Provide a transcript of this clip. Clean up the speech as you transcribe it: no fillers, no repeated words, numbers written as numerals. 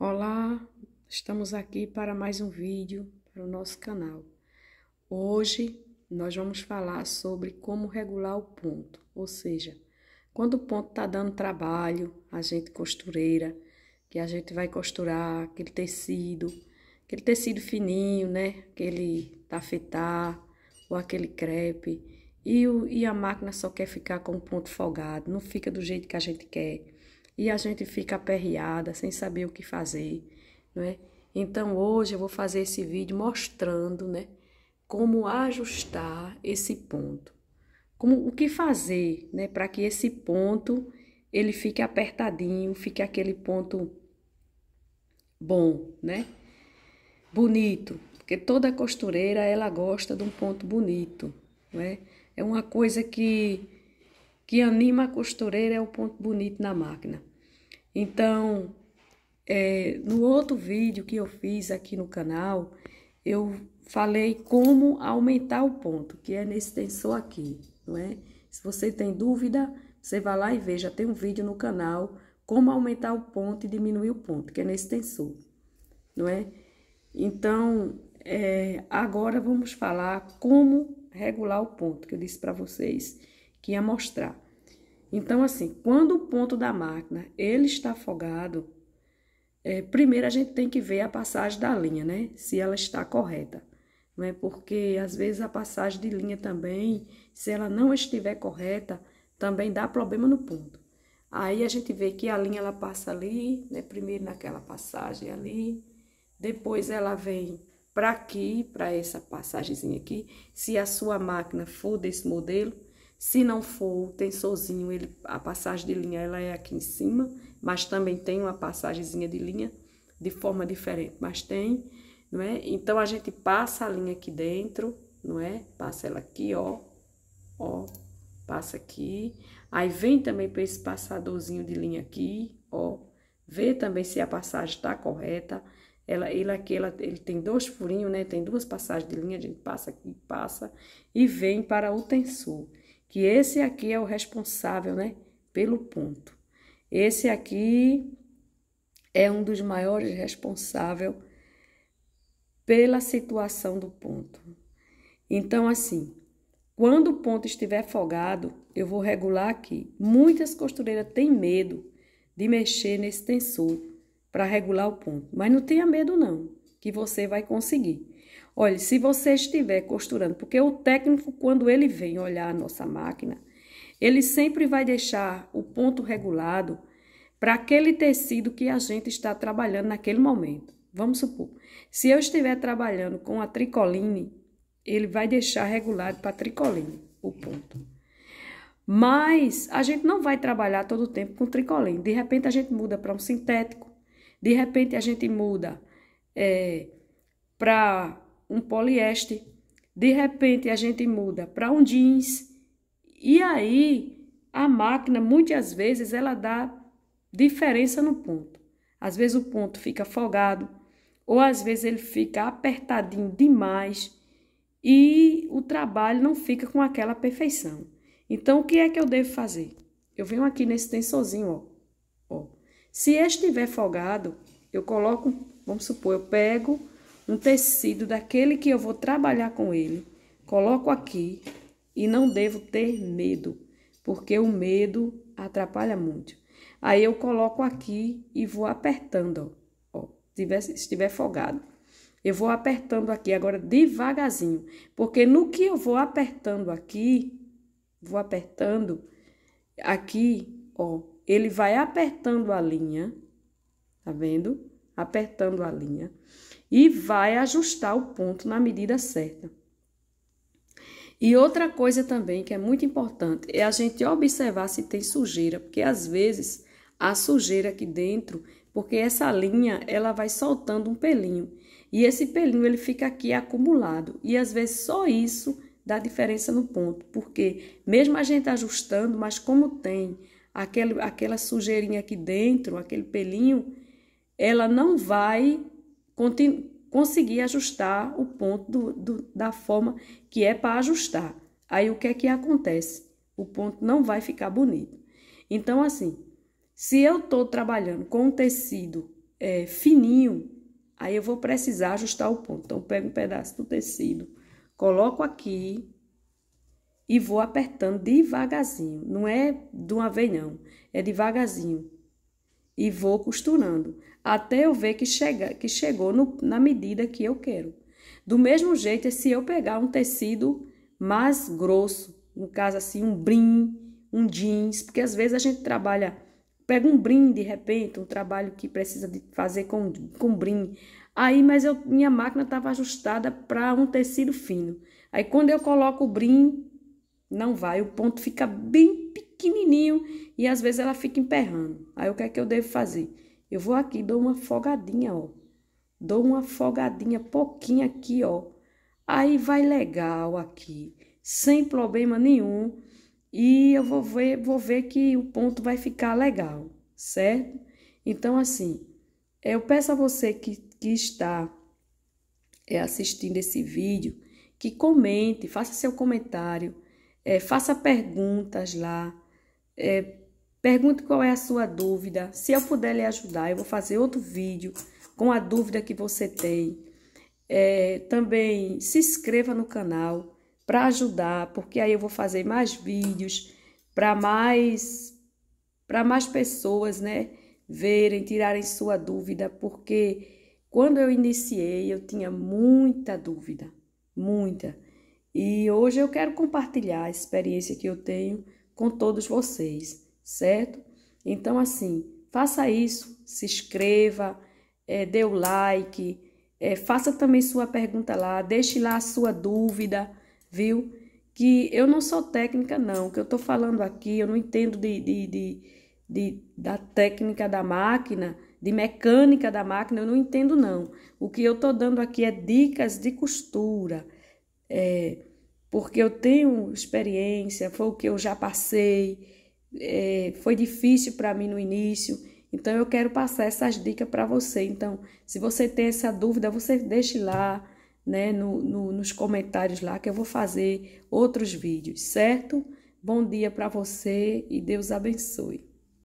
Olá, estamos aqui para mais um vídeo para o nosso canal. Hoje nós vamos falar sobre como regular o ponto, ou seja, quando o ponto está dando trabalho, a gente costureira, que a gente vai costurar aquele tecido fininho, né? Aquele tafetá ou aquele crepe, e a máquina só quer ficar com o ponto folgado, não fica do jeito que a gente quer. E a gente fica aperreada, sem saber o que fazer, não é? Então, hoje eu vou fazer esse vídeo mostrando, né, como ajustar esse ponto. O que fazer, né, para que esse ponto, ele fique apertadinho, fique aquele ponto bom, né? Bonito, porque toda costureira, ela gosta de um ponto bonito, não é? É uma coisa que anima a costureira, é o ponto bonito na máquina. Então, no outro vídeo que eu fiz aqui no canal, eu falei como aumentar o ponto, que é nesse tensor aqui, não é? Se você tem dúvida, você vai lá e veja, tem um vídeo no canal, como aumentar o ponto e diminuir o ponto, que é nesse tensor, não é? Então, agora vamos falar como regular o ponto, que eu disse para vocês que ia mostrar. Então, assim, quando o ponto da máquina, ele está folgado, primeiro a gente tem que ver a passagem da linha, né? Se ela está correta, não é? Porque às vezes a passagem de linha também, se ela não estiver correta, também dá problema no ponto. Aí a gente vê que a linha ela passa ali, né? Primeiro naquela passagem ali, depois ela vem para aqui, para essa passagemzinha aqui. Se a sua máquina for desse modelo, se não for o tensorzinho, a passagem de linha ela é aqui em cima, mas também tem uma passagemzinha de linha de forma diferente, mas tem, não é? Então a gente passa a linha aqui dentro, não é? Passa ela aqui, ó, passa aqui. Aí vem também para esse passadorzinho de linha aqui, ó, vê também se a passagem está correta. Ele tem dois furinhos, né? Tem duas passagens de linha, a gente passa aqui, passa e vem para o tensor, que esse aqui é o responsável, né, pelo ponto. Esse aqui é um dos maiores responsáveis pela situação do ponto. Então, assim, quando o ponto estiver folgado, eu vou regular aqui. Muitas costureiras têm medo de mexer nesse tensor para regular o ponto, mas não tenha medo não, que você vai conseguir. Olha, se você estiver costurando, porque o técnico, quando ele vem olhar a nossa máquina, ele sempre vai deixar o ponto regulado para aquele tecido que a gente está trabalhando naquele momento. Vamos supor, se eu estiver trabalhando com a tricoline, ele vai deixar regulado para a tricoline o ponto. Mas a gente não vai trabalhar todo o tempo com tricoline. De repente a gente muda para um sintético, de repente a gente muda para um poliéster, de repente a gente muda para um jeans, e aí a máquina muitas vezes ela dá diferença no ponto. Às vezes o ponto fica folgado, ou às vezes ele fica apertadinho demais e o trabalho não fica com aquela perfeição. Então o que é que eu devo fazer? Eu venho aqui nesse tensorzinho, ó. Se estiver folgado, eu coloco, vamos supor, eu pego um tecido daquele que eu vou trabalhar com ele, coloco aqui e não devo ter medo, porque o medo atrapalha muito. Aí eu coloco aqui e vou apertando, ó, se estiver folgado. Eu vou apertando aqui agora devagarzinho, porque no que eu vou apertando aqui, ó, ele vai apertando a linha, tá vendo? Apertando a linha e vai ajustar o ponto na medida certa. E outra coisa também que é muito importante é a gente observar se tem sujeira, porque às vezes há sujeira aqui dentro, porque essa linha ela vai soltando um pelinho e esse pelinho ele fica aqui acumulado e às vezes só isso dá diferença no ponto, porque mesmo a gente ajustando, mas como tem aquela sujeirinha aqui dentro, aquele pelinho, ela não vai conseguir ajustar o ponto da forma que é para ajustar. Aí o que é que acontece? O ponto não vai ficar bonito. Então, assim, se eu estou trabalhando com um tecido fininho, aí eu vou precisar ajustar o ponto. Então, eu pego um pedaço do tecido, coloco aqui e vou apertando devagarzinho. Não é de uma vez, não. É devagarzinho. E vou costurando, até eu ver que chegou na medida que eu quero. Do mesmo jeito, é se eu pegar um tecido mais grosso, no caso assim, um brim, um jeans, porque às vezes a gente trabalha, pega um brim de repente, um trabalho que precisa de fazer com brim, aí, mas minha máquina estava ajustada para um tecido fino. Aí quando eu coloco o brim, não vai, o ponto fica bem pequenininho e às vezes ela fica emperrando. Aí o que é que eu devo fazer? Eu vou aqui, dou uma folgadinha, ó. Dou uma folgadinha, pouquinho aqui, ó. Aí vai legal aqui, sem problema nenhum. E eu vou ver que o ponto vai ficar legal, certo? Então, assim, eu peço a você que está assistindo esse vídeo, que comente, faça seu comentário, faça perguntas lá, pergunte qual é a sua dúvida. Se eu puder lhe ajudar, eu vou fazer outro vídeo com a dúvida que você tem. Também se inscreva no canal para ajudar, porque aí eu vou fazer mais vídeos para mais pessoas, né, verem, tirarem sua dúvida, porque quando eu iniciei eu tinha muita dúvida, muita. E hoje eu quero compartilhar a experiência que eu tenho com todos vocês, certo? Então, assim, faça isso, se inscreva, dê o like, faça também sua pergunta lá, deixe lá a sua dúvida, viu? Que eu não sou técnica, não. O que eu tô falando aqui, eu não entendo da técnica da máquina, de mecânica da máquina, eu não entendo, não. O que eu tô dando aqui é dicas de costura, porque eu tenho experiência, foi o que eu já passei, foi difícil para mim no início, então eu quero passar essas dicas para você. Então, se você tem essa dúvida, você deixe lá, né, nos comentários lá, que eu vou fazer outros vídeos, certo? Bom dia para você e Deus abençoe.